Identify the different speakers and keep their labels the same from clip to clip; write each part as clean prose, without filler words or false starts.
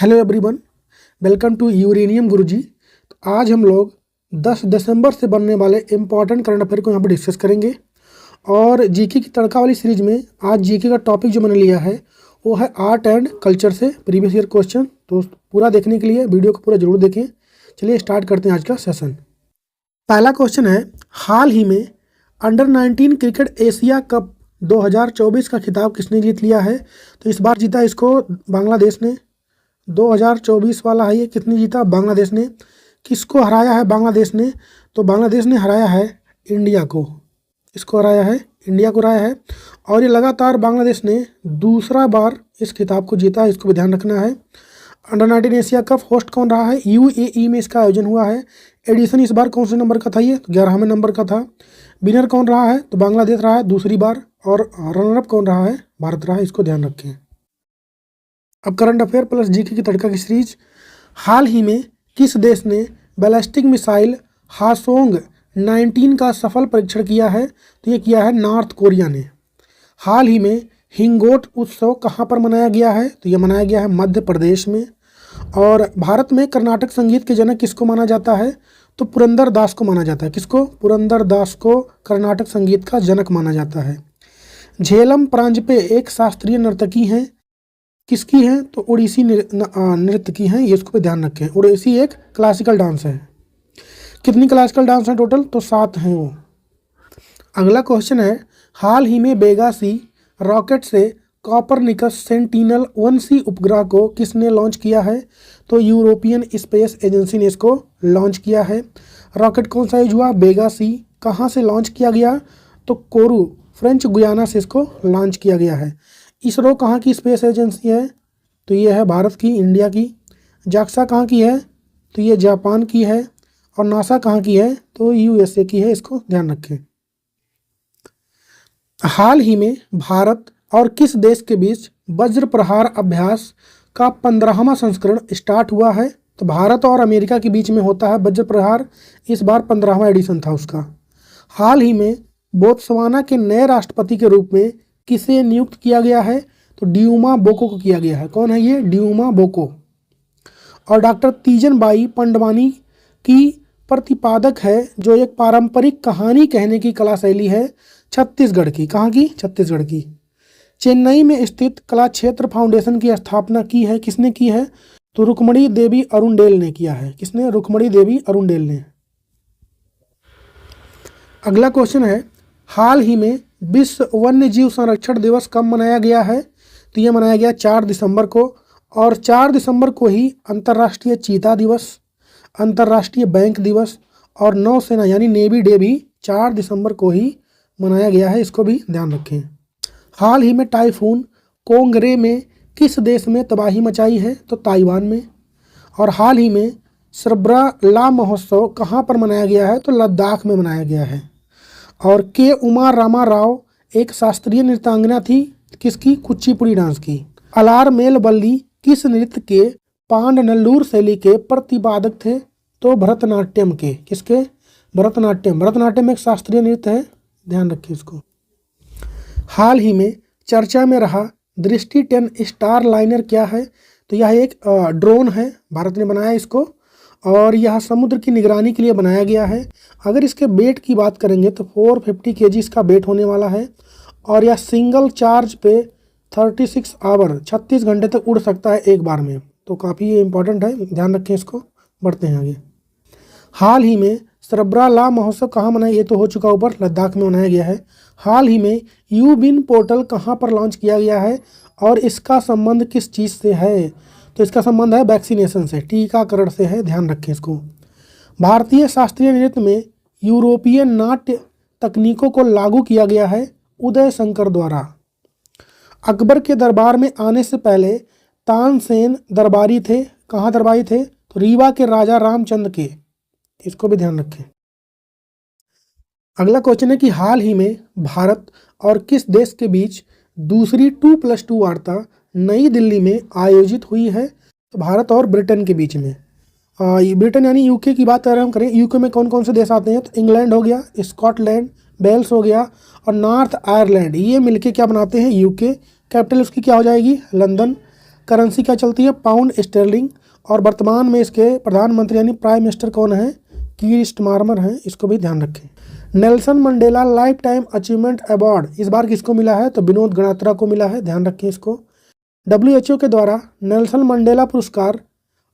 Speaker 1: Hello everyone, welcome to uranium Guruji. तो आज हम लोग 10 दिसंबर से बनने वाले इम्पॉर्टेंट करंट अफेयर को यहाँ पर डिस्कस करेंगे। और जीके की तड़का वाली सीरीज में आज जीके का टॉपिक जो मैंने लिया है वो है आर्ट एंड कल्चर से प्रीवियस ईयर क्वेश्चन। तो पूरा देखने के लिए वीडियो को पूरा जरूर देखें। चलिए स्टार्ट करते हैं आज का सेशन। पहला क्वेश्चन है, हाल ही में अंडर 19 क्रिकेट एशिया कप 2024 का खिताब किसने जीत लिया है? तो इस बार जीता इसको बांग्लादेश ने। 2024 वाला है ये, कितनी जीता? बांग्लादेश ने। किसको हराया है बांग्लादेश ने? तो बांग्लादेश ने हराया है इंडिया को। इसको हराया है, इंडिया को हराया है। और ये लगातार बांग्लादेश ने दूसरा बार इस खिताब को जीता है, इसको भी ध्यान रखना है। अंडर 19 एशिया कप होस्ट कौन रहा है? यूएई में इसका आयोजन हुआ है। एडिशन इस बार कौन से नंबर का था? ये 11वें नंबर का था। विनर कौन रहा है? तो बांग्लादेश रहा है दूसरी बार। और रनरअप कौन रहा है? भारत रहा है, इसको ध्यान रखें। अब करंट अफेयर प्लस जीके की तड़का की सीरीज। हाल ही में किस देश ने बैलिस्टिक मिसाइल हासोंग 19 का सफल परीक्षण किया है? तो ये किया है नॉर्थ कोरिया ने। हाल ही में हिंगोट उत्सव कहाँ पर मनाया गया है? तो ये मनाया गया है मध्य प्रदेश में। और भारत में कर्नाटक संगीत के जनक किसको माना जाता है? तो पुरंदर दास को माना जाता है। किसको? पुरंदर दास को कर्नाटक संगीत का जनक माना जाता है। झेलम प्रांजपे एक शास्त्रीय नर्तकी हैं। किसकी है? तो ओडिसी नृत्य की हैं। ये इसको भी ध्यान रखें। ओडिसी एक क्लासिकल डांस है। कितनी क्लासिकल डांस है टोटल? तो 7 हैं वो। अगला क्वेश्चन है, हाल ही में बेगा सी रॉकेट से कॉपरनिकस सेंटिनल 1C उपग्रह को किसने लॉन्च किया है? तो यूरोपियन स्पेस एजेंसी ने इसको लॉन्च किया है। रॉकेट कौन सा यूज हुआ? बेगा सी। कहाँ से लॉन्च किया गया? तो कोरू फ्रेंच गुयाना से इसको लॉन्च किया गया है। इसरो कहाँ की स्पेस एजेंसी है? तो ये है भारत की, इंडिया की। जाक्सा कहाँ की है? तो ये जापान की है। और नासा कहाँ की है? तो यूएसए की है, इसको ध्यान रखें। हाल ही में भारत और किस देश के बीच वज्र प्रहार अभ्यास का 15वां संस्करण स्टार्ट हुआ है? तो भारत और अमेरिका के बीच में होता है वज्र प्रहार। इस बार 15वां एडिशन था उसका। हाल ही में बोत्सवाना के नए राष्ट्रपति के रूप में किसे नियुक्त किया गया है? तो ड्यूमा बोको को किया गया है। कौन है ये? Duma Boko. और डॉक्टर तीजन बाई पंडवानी की प्रतिपादक है, जो एक पारंपरिक कहानी कहने की कला शैली है छत्तीसगढ़ की। कहाँ की? छत्तीसगढ़ की। चेन्नई में स्थित कला क्षेत्र फाउंडेशन की स्थापना की है। किसने की है? तो रुक्मणी देवी अरुणडेल ने किया है। किसने? रुक्मणी देवी अरुणडेल ने। अगला क्वेश्चन है, हाल ही में विश्व वन्य जीव संरक्षण दिवस कब मनाया गया है? तो यह मनाया गया 4 दिसंबर को। और 4 दिसंबर को ही अंतर्राष्ट्रीय चीता दिवस, अंतर्राष्ट्रीय बैंक दिवस और नौसेना यानी नेवी डे भी 4 दिसंबर को ही मनाया गया है, इसको भी ध्यान रखें। हाल ही में टाइफून कोंगरे में किस देश में तबाही मचाई है? तो ताइवान में। और हाल ही में सरबरा ला महोत्सव कहाँ पर मनाया गया है? तो लद्दाख में मनाया गया है। और के उमा रामा राव एक शास्त्रीय नृत्यांगना थी। किसकी? कुचिपुड़ी डांस की। अलारमेल बल्ली किस नृत्य के पांडनल्लूर शैली के प्रतिपादक थे? तो भरतनाट्यम के। किसके? भरतनाट्यम। भरतनाट्यम एक शास्त्रीय नृत्य है, ध्यान रखिए इसको। हाल ही में चर्चा में रहा दृष्टि 10 स्टार लाइनर क्या है? तो यह एक ड्रोन है, भारत ने बनाया इसको। और यह समुद्र की निगरानी के लिए बनाया गया है। अगर इसके वेट की बात करेंगे तो 450 kg इसका वेट होने वाला है। और यह सिंगल चार्ज पे 36 आवर 36 घंटे तक उड़ सकता है एक बार में। तो काफ़ी ये इंपॉर्टेंट है, ध्यान रखें इसको। बढ़ते हैं आगे। हाल ही में सरबरा ला महोत्सव कहाँ मनाया? ये तो हो चुका ऊपर, लद्दाख में मनाया गया है। हाल ही में यूबिन पोर्टल कहाँ पर लॉन्च किया गया है? और इसका संबंध किस चीज़ से है? तो इसका संबंध है वैक्सीनेशन से, टीकाकरण से है, ध्यान रखें इसको। भारतीय शास्त्रीय नृत्य में यूरोपीय नाट्य तकनीकों को लागू किया गया है उदय शंकर द्वारा। अकबर के दरबार में आने से पहले तानसेन दरबारी थे। कहाँ दरबारी थे? तो रीवा के राजा रामचंद्र के। इसको भी ध्यान रखें। अगला क्वेश्चन है कि हाल ही में भारत और किस देश के बीच दूसरी 2+2 वार्ता नई दिल्ली में आयोजित हुई है? तो भारत और ब्रिटेन के बीच में। ब्रिटेन यानी यूके की बात हम करें, यूके में कौन कौन से देश आते हैं? तो इंग्लैंड हो गया, स्कॉटलैंड, वेल्स हो गया और नॉर्थ आयरलैंड। ये मिलके क्या बनाते हैं? यूके। कैपिटल उसकी क्या हो जाएगी? लंदन। करेंसी क्या चलती है? Pound sterling. और वर्तमान में इसके प्रधानमंत्री यानी प्राइम मिनिस्टर कौन है? कीर स्टारमर हैं, इसको भी ध्यान रखें। Nelson Mandela life time achievement award इस बार किसको मिला है? तो विनोद गणात्रा को मिला है, ध्यान रखें इसको। WHO के द्वारा नेल्सन मंडेला पुरस्कार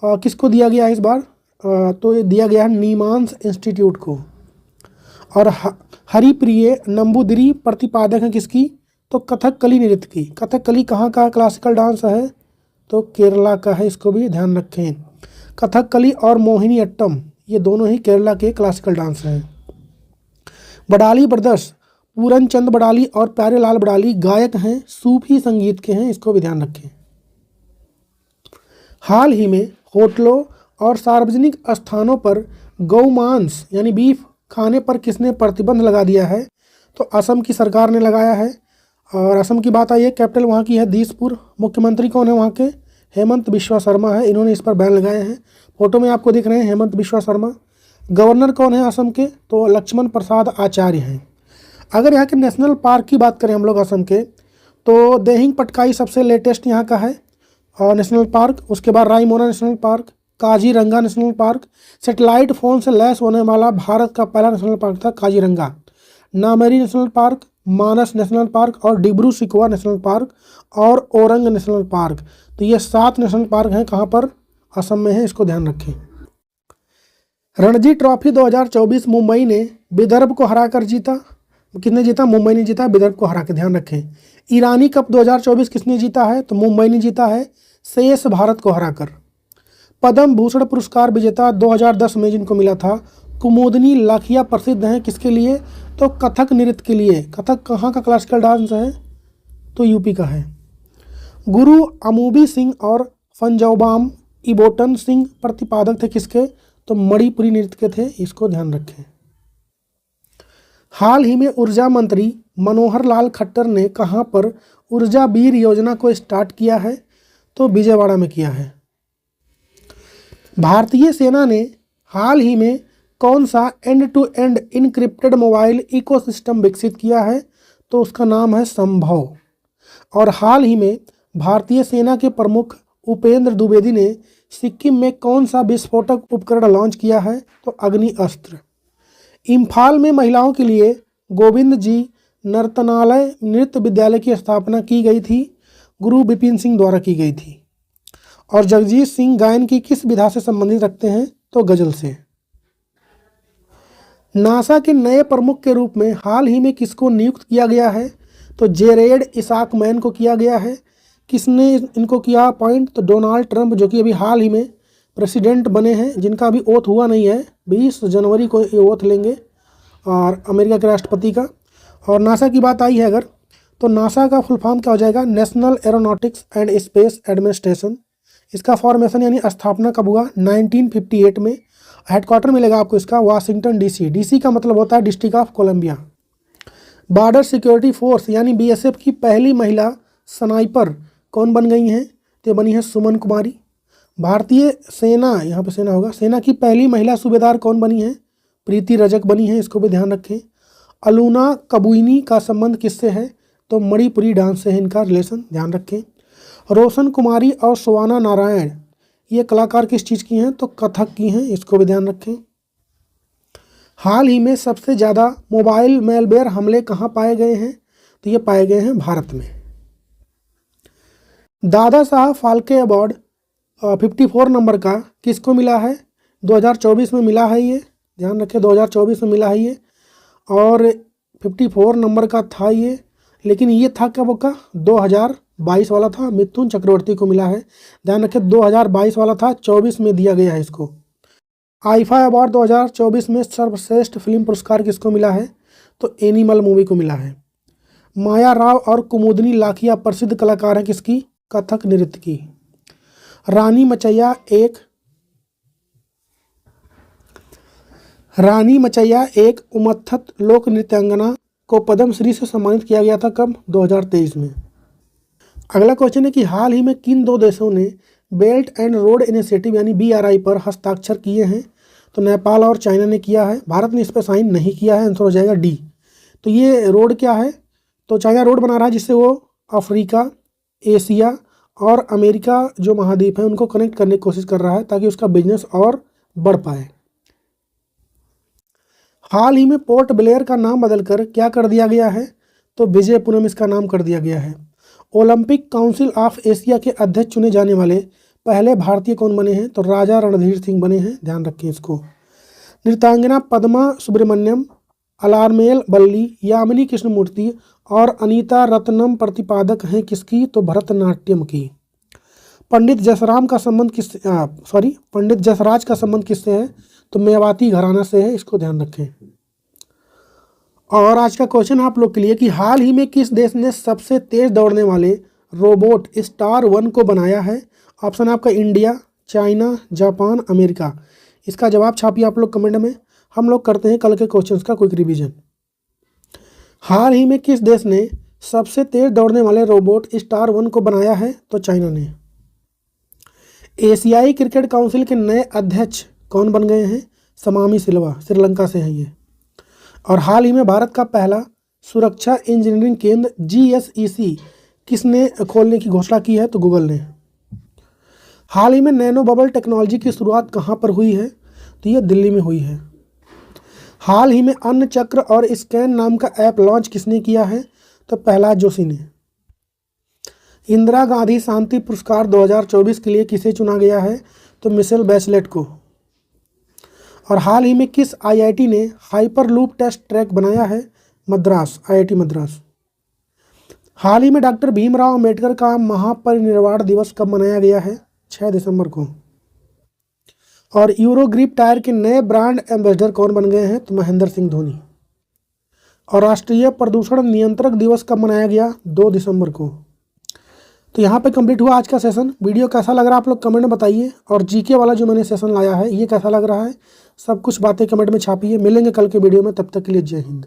Speaker 1: किसको दिया गया है इस बार? तो ये दिया गया है नीमांस इंस्टीट्यूट को। और हरिप्रिय नंबूदिरी प्रतिपादक है किसकी? तो कथकली नृत्य की। कथकली कहाँ का क्लासिकल डांस है? तो केरला का है, इसको भी ध्यान रखें। कथकली और मोहिनी अट्टम ये दोनों ही केरला के क्लासिकल डांस हैं। बडाली ब्रदर्स पूरन चंद बडाली और प्यारेलाल बडाली गायक हैं, सूफी संगीत के हैं, इसको भी ध्यान रखें। हाल ही में होटलों और सार्वजनिक स्थानों पर गौमांस यानी बीफ खाने पर किसने प्रतिबंध लगा दिया है? तो असम की सरकार ने लगाया है। और असम की बात आई है, कैपिटल वहाँ की है दिसपुर। मुख्यमंत्री कौन है वहाँ के? हेमंत बिश्वा शर्मा है, इन्होंने इस पर बैन लगाए हैं। फोटो में आपको दिख रहे हैं हेमंत बिश्वा शर्मा। गवर्नर कौन है असम के? तो लक्ष्मण प्रसाद आचार्य हैं। अगर यहाँ के नेशनल पार्क की बात करें हम लोग असम के, तो देहिंग पटकाई सबसे लेटेस्ट यहाँ का है नेशनल पार्क। उसके बाद Raimona national park, Kaziranga national park, satellite phone से लैस होने वाला भारत का पहला नेशनल पार्क था काजीरंगा। नामेरी नेशनल पार्क, मानस नेशनल पार्क और डिब्रू सिकवा नेशनल पार्क और ओरंग नेशनल पार्क। तो ये 7 नेशनल पार्क हैं, कहाँ पर? असम में है, इसको ध्यान रखें। रणजी ट्रॉफी 2024 मुंबई ने विदर्भ को हराकर जीता। किसने जीता? मुंबई ने जीता, विदर्भ को हरा के, ध्यान रखें। ईरानी कप 2024 किसने जीता है? तो मुंबई ने जीता है, शेष भारत को हराकर। पद्म भूषण पुरस्कार विजेता 2010 में जिनको मिला था, कुमुदनी लाखिया प्रसिद्ध हैं किसके लिए? तो कथक नृत्य के लिए। कथक कहाँ का क्लासिकल डांस है? तो यूपी का है। गुरु अमूबी सिंह और फंजौबाम इबोटन सिंह प्रतिपादक थे किसके? तो मणिपुरी नृत्य के थे, इसको ध्यान रखें। हाल ही में ऊर्जा मंत्री मनोहर लाल खट्टर ने कहाँ पर ऊर्जा वीर योजना को स्टार्ट किया है? तो विजयवाड़ा में किया है। भारतीय सेना ने हाल ही में कौन सा end to end encrypted mobile ecosystem विकसित किया है? तो उसका नाम है संभव। और हाल ही में भारतीय सेना के प्रमुख उपेंद्र द्विवेदी ने सिक्किम में कौन सा विस्फोटक उपकरण लॉन्च किया है? तो अग्नि अस्त्र। इम्फाल में महिलाओं के लिए गोविंद जी नर्तनालय नृत्य विद्यालय की स्थापना की गई थी, गुरु बिपिन सिंह द्वारा की गई थी। और जगजीत सिंह गायन की किस विधा से संबंधित रखते हैं? तो गजल से। नासा के नए प्रमुख के रूप में हाल ही में किसको नियुक्त किया गया है? तो जेरेड इसाक मैन को किया गया है। किसने इनको किया अपॉइंट? तो डोनाल्ड ट्रंप, जो कि अभी हाल ही में प्रेसिडेंट बने हैं, जिनका अभी ओथ हुआ नहीं है, 20 जनवरी को ये ओथ लेंगे और अमेरिका के राष्ट्रपति का। और नासा की बात आई है अगर, तो नासा का फुल फॉर्म क्या हो जाएगा? National aeronautics and space administration. इसका फॉर्मेशन यानी स्थापना कब हुआ? 1958 में। हेडक्वार्टर मिलेगा आपको इसका वाशिंगटन DC। DC का मतलब होता है district of Columbia. Border security force यानी BSF की पहली महिला स्नाइपर कौन बन गई हैं? तो बनी है सुमन कुमारी। भारतीय सेना, यहाँ पे सेना होगा, सेना की पहली महिला सूबेदार कौन बनी है? प्रीति रजक बनी है, इसको भी ध्यान रखें। अलूना कबुइनी का संबंध किससे है? तो मणिपुरी डांस से है इनका रिलेशन, ध्यान रखें। रोशन कुमारी और सुवाना नारायण ये कलाकार किस चीज़ की हैं? तो कथक की हैं, इसको भी ध्यान रखें। हाल ही में सबसे ज़्यादा मोबाइल मैलवेयर हमले कहाँ पाए गए हैं? तो ये पाए गए हैं भारत में। दादा साहब फाल्के अवार्ड 54 नंबर का किसको मिला है? 2024 में मिला है ये, ध्यान रखें, 2024 में मिला है ये। और 54 नंबर का था ये, लेकिन ये था कब का? 2022 वाला था, मिथुन चक्रवर्ती को मिला है, ध्यान रखें। 2022 वाला था, 24 में दिया गया है इसको। आईफा अवार्ड 2024 में सर्वश्रेष्ठ फिल्म पुरस्कार किसको मिला है? तो एनिमल मूवी को मिला है। माया राव और कुमुदनी लाखिया प्रसिद्ध कलाकार हैं किसकी? कथक नृत्य की। रानी मचैया एक उमत्थत लोक नृत्यांगना को पद्म श्री से सम्मानित किया गया था, कब? 2023 में। अगला क्वेश्चन है कि हाल ही में किन 2 देशों ने बेल्ट एंड रोड इनिशिएटिव यानी BRI पर हस्ताक्षर किए हैं? तो नेपाल और चाइना ने किया है, भारत ने इस पर साइन नहीं किया है, आंसर हो जाएगा D। तो ये रोड क्या है? तो चाइना रोड बना रहा है जिससे वो अफ्रीका, एशिया और अमेरिका जो महाद्वीप है उनको कनेक्ट करने की कोशिश कर रहा है ताकि उसका बिजनेस और बढ़ पाए। हाल ही में पोर्ट ब्लेयर का नाम बदलकर क्या कर दिया गया है? तो विजयपुरम इसका नाम कर दिया गया है। ओलंपिक काउंसिल ऑफ एशिया के अध्यक्ष चुने जाने वाले पहले भारतीय कौन बने हैं? तो राजा रणधीर सिंह बने हैं, ध्यान रखें इसको। नृत्यांगना पद्मा सुब्रमण्यम, अलारमेल बल्ली, यामिनी कृष्णमूर्ति और अनीता रत्नम प्रतिपादक हैं किसकी? तो भरतनाट्यम की। पंडित जसराज का संबंध किससे है? तो मेवाती घराना से है, इसको ध्यान रखें। और आज का क्वेश्चन आप लोग के लिए कि हाल ही में किस देश ने सबसे तेज दौड़ने वाले रोबोट स्टार 1 को बनाया है? ऑप्शन आपका इंडिया, चाइना, जापान, अमेरिका। इसका जवाब छापिए आप लोग कमेंट में। हम लोग करते हैं कल के क्वेश्चंस का क्विक रिवीजन। हाल ही में किस देश ने सबसे तेज दौड़ने वाले रोबोट स्टार 1 को बनाया है? तो चाइना ने। एशियाई क्रिकेट काउंसिल के नए अध्यक्ष कौन बन गए हैं? समामी सिल्वा, श्रीलंका से हैं ये। और हाल ही में भारत का पहला सुरक्षा इंजीनियरिंग केंद्र GSEC किसने खोलने की घोषणा की है? तो गूगल ने। हाल ही में नैनो बबल टेक्नोलॉजी की शुरुआत कहाँ पर हुई है? तो ये दिल्ली में हुई है। हाल ही में अन्न चक्र और स्कैन नाम का ऐप लॉन्च किसने किया है? तो प्रहलाद जोशी ने। इंदिरा गांधी शांति पुरस्कार 2024 के लिए किसे चुना गया है? तो मिशेल बैचलेट को। और हाल ही में किस IIT ने हाइपरलूप टेस्ट ट्रैक बनाया है? मद्रास, IIT मद्रास। हाल ही में डॉक्टर भीमराव अंबेडकर का महापरिनिर्वाण दिवस कब मनाया गया है? 6 दिसंबर को। और यूरोग्रिप टायर के नए ब्रांड एम्बेसडर कौन बन गए हैं? तो महेंद्र सिंह धोनी। और राष्ट्रीय प्रदूषण नियंत्रक दिवस कब मनाया गया? 2 दिसंबर को। तो यहाँ पे कंप्लीट हुआ आज का सेशन। वीडियो कैसा लग रहा है आप लोग कमेंट में बताइए। और GK वाला जो मैंने सेशन लाया है ये कैसा लग रहा है, सब कुछ बातें कमेंट में छापिए। मिलेंगे कल के वीडियो में, तब तक के लिए जय हिंद।